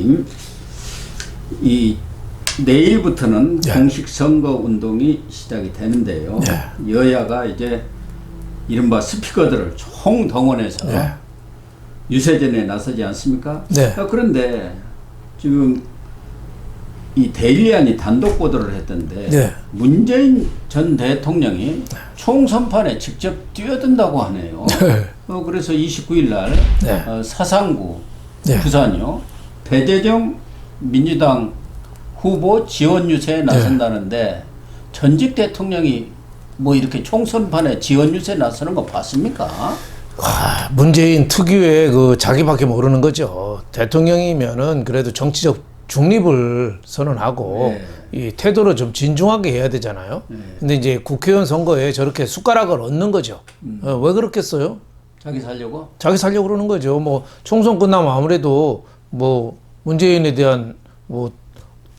의원님, 이 내일부터는 네. 공식 선거 운동이 시작이 되는데요. 네. 여야가 이제 이른바 스피커들을 총동원해서 네. 유세전에 나서지 않습니까? 네. 그런데 지금 이 데일리안이 단독 보도를 했던데 네. 문재인 전 대통령이 총선판에 직접 뛰어든다고 하네요. 네. 그래서 29일 날 네. 사상구 네. 부산이요. 배재정 민주당 후보 지원 유세에 나선다는데 전직 대통령이 뭐 이렇게 총선판에 지원 유세 나서는 거 봤습니까? 문재인 특유의 그 자기밖에 모르는 거죠. 대통령이면은 그래도 정치적 중립을 선언하고 이 태도를 좀 진중하게 해야 되잖아요. 근데 이제 국회의원 선거에 저렇게 숟가락을 얹는 거죠. 왜 그렇겠어요? 자기 살려고? 자기 살려고 그러는 거죠. 뭐 총선 끝나면 아무래도 뭐 문재인에 대한 뭐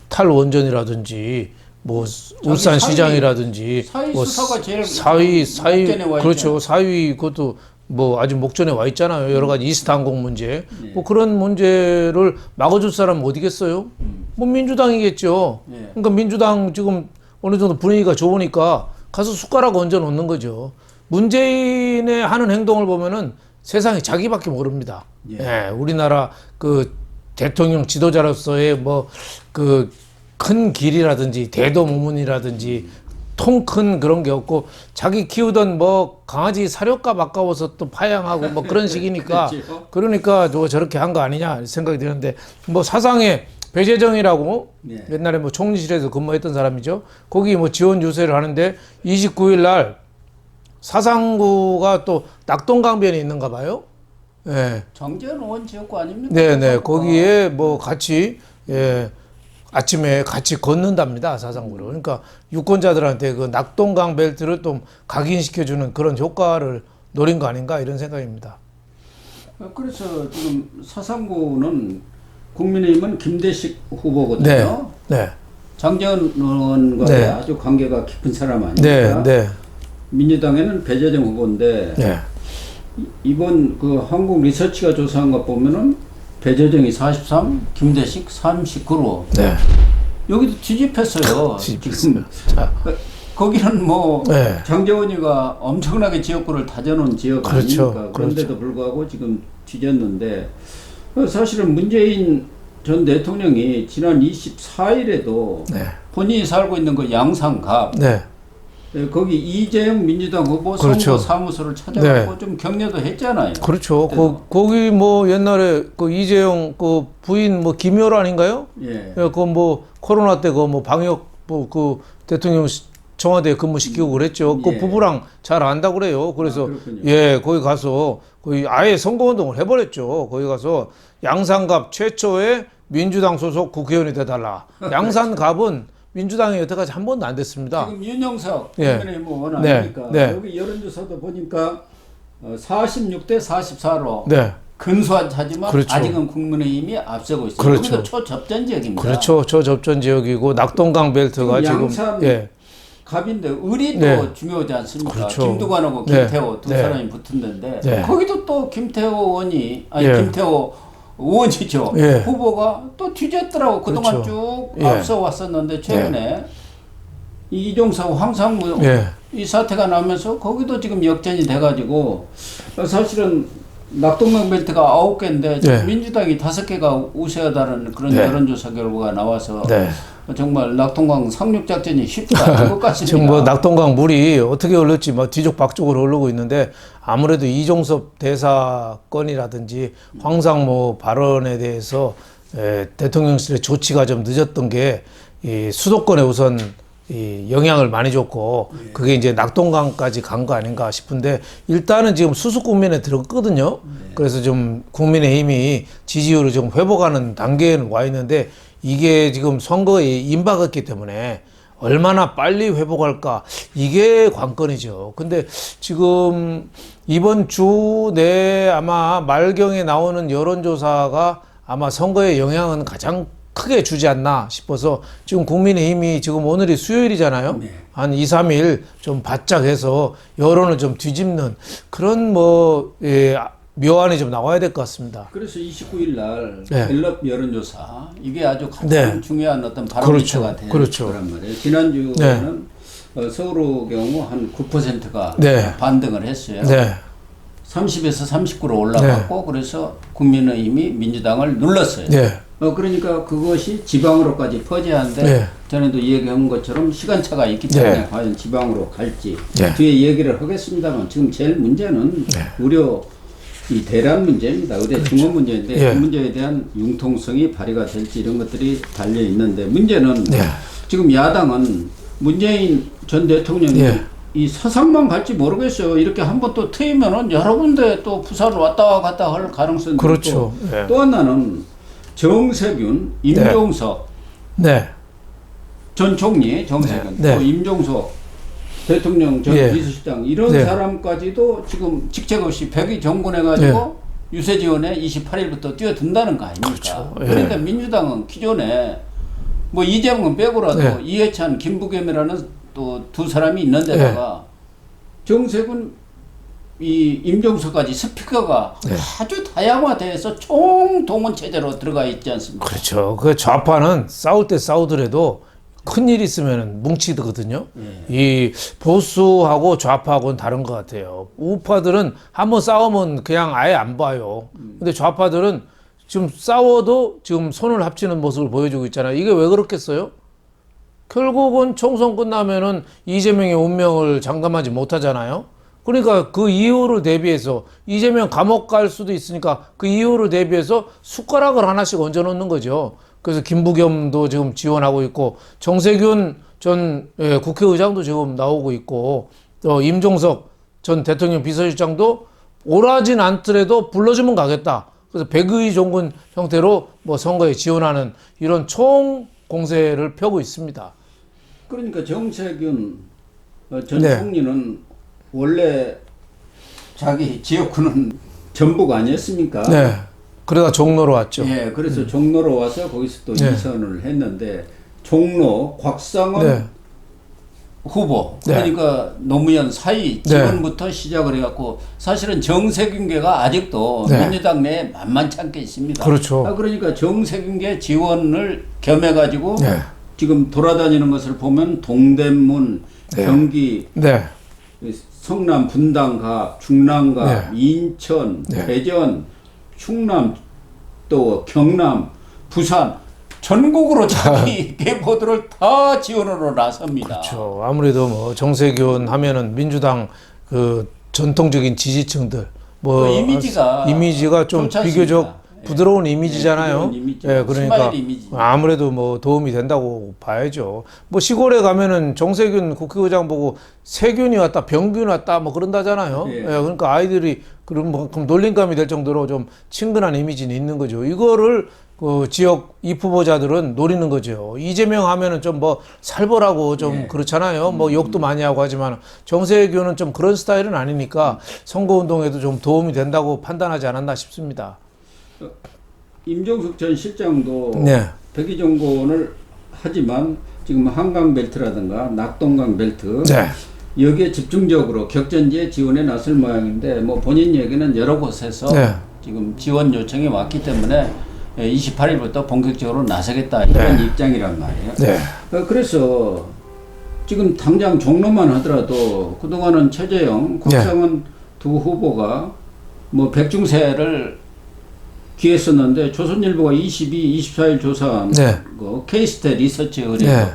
탈원전이라든지 뭐 울산시장이라든지 사위 뭐 수사가 제일 사위 목전에 와 그렇죠. 있잖아요. 사위 그것도 뭐 아직 목전에 와 있잖아요. 여러 가지 이스타항공 문제. 뭐 그런 문제를 막아줄 사람은 어디겠어요? 뭐 민주당이겠죠. 그러니까 민주당 지금 어느 정도 분위기가 좋으니까 가서 숟가락 얹어 놓는 거죠. 문재인의 하는 행동을 보면은 세상에 자기밖에 모릅니다. 예, 우리나라 그 대통령 지도자로서의 뭐 그 큰 길이라든지 대도무문이라든지 통 큰 그런 게 없고 자기 키우던 뭐 강아지 사료값 아까워서 또 파양하고 뭐 그런 식이니까 그렇죠. 그러니까 저렇게 한 거 아니냐 생각이 드는데 뭐 사상에 배재정이라고 옛날에 뭐 총리실에서 근무했던 사람이죠. 거기 뭐 지원 유세를 하는데 29일 날 사상구가 또 낙동강변에 있는가 봐요. 예. 정재현 의원 지역구 아닙니까? 네네. 거기에 뭐 같이, 예, 아침에 같이 걷는답니다. 사상구를. 그러니까 유권자들한테 그 낙동강 벨트를 좀 각인시켜주는 그런 효과를 노린 거 아닌가 이런 생각입니다. 그래서 지금 사상구는 국민의힘은 김대식 후보거든요. 네. 장재현 의원과 네. 아주 관계가 깊은 사람 아닙니까? 네. 네. 민주당에는 배재정 후보인데 네. 이번 그 한국 리서치가 조사한 것 보면은 배재정이 43, 김대식 39로 네. 여기도 뒤집혔어요. 뒤집혔어요. 지금 거기는 뭐 네. 장재원이가 엄청나게 지역구를 다져놓은 지역 그렇죠. 아닙니까? 그런데도 불구하고 지금 뒤졌는데 사실은 문재인 전 대통령이 지난 24일에도 네. 본인이 살고 있는 그 양산갑 네. 거기 이재영 민주당 후보 그렇죠. 선거 사무소를 찾아가고 좀 격려도 했잖아요. 그렇죠. 거기 뭐 옛날에 그 이재용 그 부인 뭐 김효라 아닌가요? 예. 그 뭐 코로나 때 그 뭐 방역 뭐 그 대통령 청와대에 근무시키고 그랬죠. 그 부부랑 잘 안다고 그래요. 그래서 예, 거기 가서 거기 아예 선거운동을 해버렸죠. 거기 가서 양산갑 최초의 민주당 소속 국회의원이 돼달라. 양산갑은 민주당이 여태까지 한 번도 안 됐습니다. 지금 윤영석 예. 국민의힘 의원 네. 아닙니까? 네. 여기 여론조사도 보니까 46대 44로 네. 근소한 차지만 그렇죠. 아직은 국민의힘이 앞서고 있어요. 그렇죠. 여기도 초접전 지역입니다. 그렇죠. 저접전 지역이고 낙동강 벨트가 지금 양산 예. 갑인데 의리도 네. 중요하지 않습니까? 그렇죠. 김두관하고 네. 김태호 두 네. 사람이 붙은 데인데 네. 거기도 또 김태호 의원이 아니 예. 김태호 의원이죠. 예. 후보가 또 뒤졌더라고. 그동안 그렇죠. 쭉 예. 앞서 왔었는데 최근에 이종석 황상무 예. 이 사태가 나면서 거기도 지금 역전이 돼가지고 사실은 낙동강 벨트가 9개인데 네. 민주당이 5개가 우세하다는 그런 네. 여론조사 결과가 나와서 네. 정말 낙동강 상륙작전이 쉽지 않은 것 같습니다. 지금 뭐 낙동강 물이 어떻게 흘렀지 뭐 뒤죽박죽으로 흐르고 있는데 아무래도 이종섭 대사 건이라든지 황상무 발언에 대해서 대통령실의 조치가 좀 늦었던 게 이 수도권에 우선 이 영향을 많이 줬고 그게 이제 낙동강까지 간 거 아닌가 싶은데 일단은 지금 수습 국면에 들었거든요. 그래서 좀 국민의힘이 지지율을 좀 회복하는 단계에는 와 있는데 이게 지금 선거에 임박했기 때문에 얼마나 빨리 회복할까 이게 관건이죠. 근데 지금 이번 주 내 아마 말경에 나오는 여론조사가 아마 선거에 영향은 가장 크게 주지 않나 싶어서 지금 국민의힘이 지금 오늘이 수요일이잖아요. 한 2, 3일 좀 바짝 해서 여론을 좀 뒤집는 그런 뭐 묘안이 좀 나와야 될 것 같습니다. 그래서 29일 날 네. 갤럽 여론조사 이게 아주 가장 네. 중요한 어떤 바로미터가 될 그렇죠. 거란 말이에요. 지난주에는 서울의 경우 한 9%가 네. 반등을 했어요. 네. 30에서 39로 올라갔고 그래서 국민의힘이 민주당을 눌렀어요. 네. 그러니까 그것이 지방으로까지 퍼져야 하는데 네. 전에도 얘기한 것처럼 시간차가 있기 때문에 네. 과연 지방으로 갈지 네. 뒤에 얘기를 하겠습니다만 지금 제일 문제는 의료 이 대란 문제입니다. 의대 증원 문제인데 예. 그 문제에 대한 융통성이 발휘가 될지 이런 것들이 달려 있는데 문제는 지금 야당은 문재인 전 대통령이 이 서산만 갈지 모르겠어요. 이렇게 한번 또 트이면은 여러 군데 또 부산 왔다 갔다 할 가능성도 그렇죠. 있고 예. 또 하나는 정세균, 임종석 네. 전 총리 정세균 네. 또 임종석 대통령 전 예. 비서실장 이런 네. 사람까지도 지금 직책 없이 백의 정군해가지고 유세지원에 28일부터 뛰어든다는 거 아닙니까? 그렇죠. 예. 그러니까 민주당은 기존에 뭐 이재명은 빼고라도 이해찬, 김부겸이라는 또 두 사람이 있는데다가 정세균, 이 임종석까지 스피커가 아주 다양화돼서 총동원 체제로 들어가 있지 않습니까? 그렇죠. 그 좌파는 싸울 때 싸우더라도 큰일 있으면 뭉치거든요. 이 보수하고 좌파하고는 다른 것 같아요. 우파들은 한번 싸우면 그냥 아예 안 봐요. 근데 좌파들은 지금 싸워도 지금 손을 합치는 모습을 보여주고 있잖아요. 이게 왜 그렇겠어요? 결국은 총선 끝나면은 이재명의 운명을 장담하지 못하잖아요. 그러니까 그 이유를 대비해서 이재명 감옥 갈 수도 있으니까 그 이유를 대비해서 숟가락을 하나씩 얹어 놓는 거죠. 그래서 김부겸도 지금 지원하고 있고 정세균 전 국회의장도 지금 나오고 있고 또 임종석 전 대통령 비서실장도 오라진 않더라도 불러주면 가겠다. 그래서 백의 종군 형태로 뭐 선거에 지원하는 이런 총 공세를 펴고 있습니다. 그러니까 정세균 전 총리는 원래 자기 지역구는 전북 아니었습니까? 네. 그러다 종로로 왔죠. 예, 그래서 종로로 와서 거기서 또 이선을 했는데 종로 곽상원 후보 그러니까 노무현 사이 지원부터 시작을 해갖고 사실은 정세균계가 아직도 민주당 내에 만만치 않게 있습니다. 그렇죠. 그러니까 정세균계 지원을 겸해가지고 지금 돌아다니는 것을 보면 동대문, 경기, 성남 분당갑, 중랑갑, 인천, 대전, 충남, 또 경남, 부산 전국으로 자기 계보들을 다 지원으로 나섭니다. 그렇죠. 아무래도 뭐 정세균 하면은 민주당 그 전통적인 지지층들 뭐 그 이미지가 좀 좋지 비교적 않습니다. 부드러운 이미지잖아요. 그러니까 스마일 이미지. 아무래도 뭐 도움이 된다고 봐야죠. 뭐 시골에 가면은 정세균 국회의장 보고 세균이 왔다, 병균 왔다 뭐 그런다잖아요. 그러니까 아이들이 그럼 놀림감이 될 정도로 좀 친근한 이미지는 있는 거죠. 이거를 그 지역 입후보자들은 노리는 거죠. 이재명 하면은 좀 뭐 살벌하고 좀 그렇잖아요. 뭐 욕도 많이 하고 하지만 정세균은 좀 그런 스타일은 아니니까 선거운동에도 좀 도움이 된다고 판단하지 않았나 싶습니다. 임종석 전 실장도 백의정권을 하지만 지금 한강벨트라든가 낙동강벨트 여기에 집중적으로 격전지에 지원에 나설 모양인데 뭐 본인 얘기는 여러 곳에서 지금 지원 요청이 왔기 때문에 28일부터 본격적으로 나서겠다 이런 입장이란 말이에요. 그래서 지금 당장 종로만 하더라도 그동안은 최재형, 곽상원 두 후보가 뭐 백중세를 기했었는데 조선일보가 24일 조사한 거 케이스테 리서치 의뢰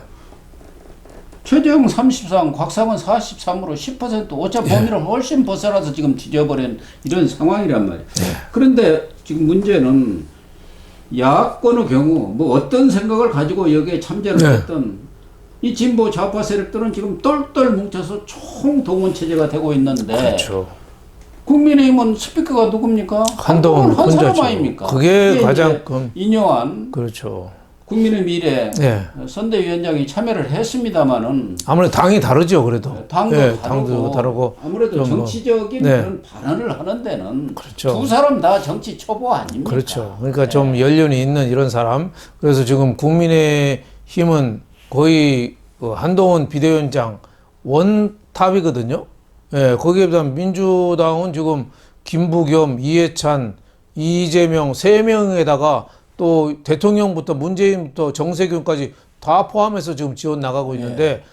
최재형 33, 곽상원 43으로 10% 오차 범위를 훨씬 벗어나서 지금 뒤져버린 이런 상황이란 말이에요. 그런데 지금 문제는 야권의 경우 뭐 어떤 생각을 가지고 여기에 참여를 했던 이 진보 좌파 세력들은 지금 똘똘 뭉쳐서 총동원 체제가 되고 있는데 국민의힘은 스피커가 누굽니까? 한동훈 한 사람 혼자죠. 아닙니까? 그게 가장 인요한 국민의 미래 선대위원장이 참여를 했습니다마는 아무래도 당이 다르죠. 그래도 당도 다르고 아무래도 정치적인 그런 발언을 하는 데는 두 사람 다 정치 초보 아닙니까? 그렇죠. 그러니까 좀 연륜이 있는 이런 사람. 그래서 지금 국민의힘은 거의 그 한동훈 비대위원장 원탑이거든요. 거기에 비하면 민주당은 지금 김부겸, 이해찬, 이재명 세 명에다가 또 대통령부터 문재인부터 정세균까지 다 포함해서 지금 지원 나가고 있는데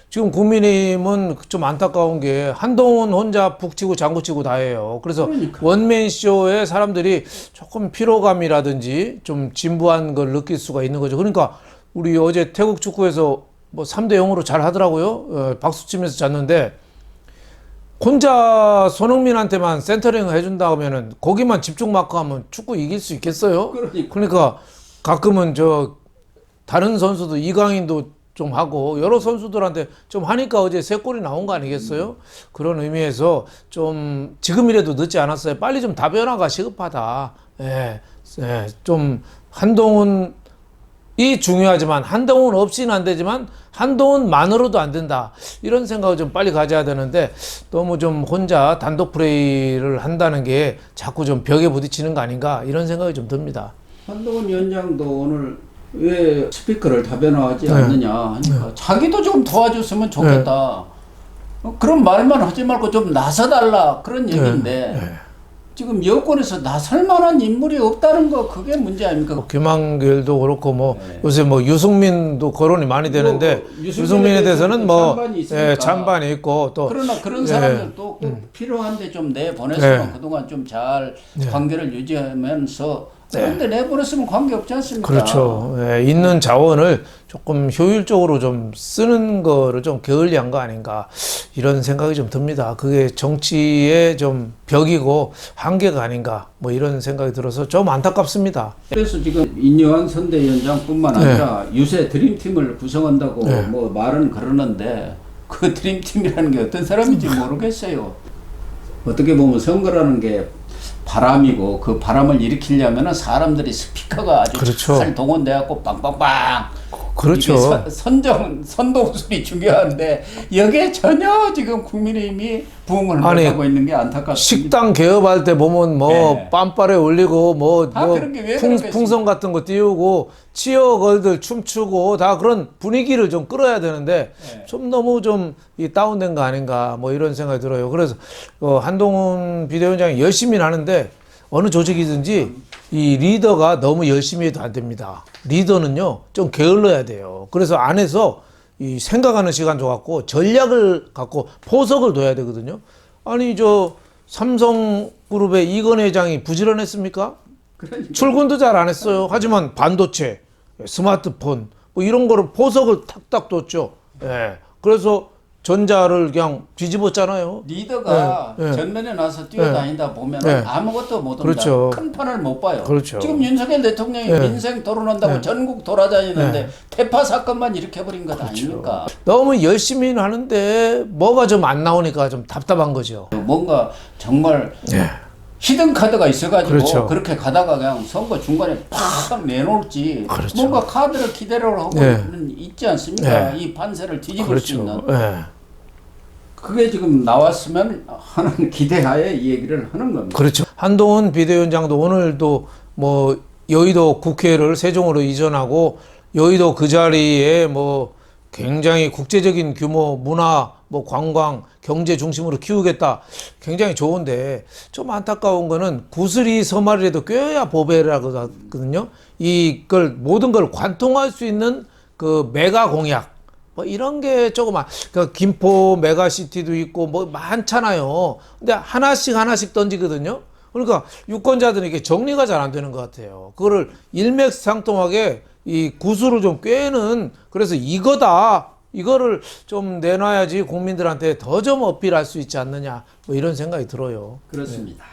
지금 국민의힘은 좀 안타까운 게 한동훈 혼자 북치고 장구치고 다 해요. 그래서 원맨쇼에 사람들이 조금 피로감이라든지 좀 진부한 걸 느낄 수가 있는 거죠. 그러니까 우리 어제 태국 축구에서 뭐 3대 0으로 잘 하더라고요. 박수 치면서 잤는데 혼자 손흥민한테만 센터링을 해준다 하면은 거기만 집중 마크하면 축구 이길 수 있겠어요? 그러니까 가끔은 저 다른 선수도 이강인도 좀 하고 여러 선수들한테 좀 하니까 어제 3골이 나온 거 아니겠어요? 그런 의미에서 좀 지금이라도 늦지 않았어요. 빨리 좀 다변화가 시급하다. 좀 한동훈이 중요하지만 한동훈 없이는 안 되지만 한동훈만으로도 안 된다. 이런 생각을 좀 빨리 가져야 되는데 너무 좀 혼자 단독 플레이를 한다는 게 자꾸 좀 벽에 부딪히는 거 아닌가 이런 생각이 좀 듭니다. 한동훈 위원장도 오늘 왜 스피커를 다변화하지 않느냐 하니까 자기도 좀 도와줬으면 좋겠다. 그런 말만 하지 말고 좀 나서달라 그런 얘기인데 지금 여권에서 나설 만한 인물이 없다는 거 그게 문제 아닙니까? 김한길도 그렇고 뭐 요새 뭐 유승민도 거론이 많이 되는데 유승민에 대해서는 뭐 찬반이 있고 또 그러나 그런 사람들도 꼭 필요한데 좀 내보냈으면 그동안 좀 잘 관계를 유지하면서 그런데 내보냈으면 관계없지 않습니까? 그렇죠. 있는 자원을 조금 효율적으로 좀 쓰는 거를 좀 게을리한 거 아닌가 이런 생각이 좀 듭니다. 그게 정치의 좀 벽이고 한계가 아닌가 뭐 이런 생각이 들어서 좀 안타깝습니다. 그래서 지금 인요한 선대위원장뿐만 아니라 유세 드림팀을 구성한다고 뭐 말은 그러는데 그 드림팀이라는 게 어떤 사람인지 모르겠어요. 어떻게 보면 선거라는 게 바람이고 그 바람을 일으키려면 사람들이 스피커가 아주 잘 동원돼갖고 빵빵빵 그렇죠. 선동술이 중요한데 여기에 전혀 지금 국민의힘이 부응을 못하고 있는 게 안타깝습니다. 식당 개업할 때 보면 뭐 빰빠레 올리고 뭐 풍선 같은 거 띄우고 치어걸들 춤추고 다 그런 분위기를 좀 끌어야 되는데 좀 너무 좀 다운된 거 아닌가 뭐 이런 생각이 들어요. 그래서 한동훈 비대위원장이 열심히 하는데 어느 조직이든지 이 리더가 너무 열심히 해도 안 됩니다. 리더는요 좀 게을러야 돼요. 그래서 안에서 이 생각하는 시간 줘갖고 전략을 갖고 포석을 둬야 되거든요. 아니 저 삼성그룹의 이건 회장이 부지런했습니까? 그러니까. 출근도 잘 안 했어요. 하지만 반도체, 스마트폰 뭐 이런 거를 포석을 탁탁 뒀죠. 그래서 전자를 그냥 뒤집었잖아요. 리더가 전면에 나서 뛰어다니다 보면 아무것도 못합니다. 그렇죠. 큰 판을 못 봐요. 그렇죠. 지금 윤석열 대통령이 민생 토론한다고 전국 돌아다니는데 대파 사건만 일으켜버린 것 아닙니까? 너무 열심히 하는데 뭐가 좀 안 나오니까 좀 답답한 거죠. 뭔가 정말 히든 카드가 있어가지고 그렇게 가다가 그냥 선거 중간에 팍 내놓을지 뭔가 카드를 기대로 하고는 있지 않습니까? 이 판세를 뒤집을 수 있는. 그게 지금 나왔으면 하는 기대하에 이 얘기를 하는 겁니다. 그렇죠. 한동훈 비대위원장도 오늘도 뭐 여의도 국회를 세종으로 이전하고 여의도 그 자리에 뭐 굉장히 국제적인 규모 문화 뭐 관광 경제 중심으로 키우겠다. 굉장히 좋은데 좀 안타까운 거는 구슬이 서말이라도 꿰어야 보배라고 하거든요. 이걸 모든 걸 관통할 수 있는 그 메가 공약 뭐 이런 게 조금 그 김포 메가시티도 있고 뭐 많잖아요. 근데 하나씩 던지거든요. 그러니까 유권자들은 이게 정리가 잘 안 되는 것 같아요. 그거를 일맥상통하게 이 구슬을 좀 꿰는 그래서 이거다. 이거를 좀 내놔야지 국민들한테 더 좀 어필할 수 있지 않느냐 뭐 이런 생각이 들어요. 그렇습니다.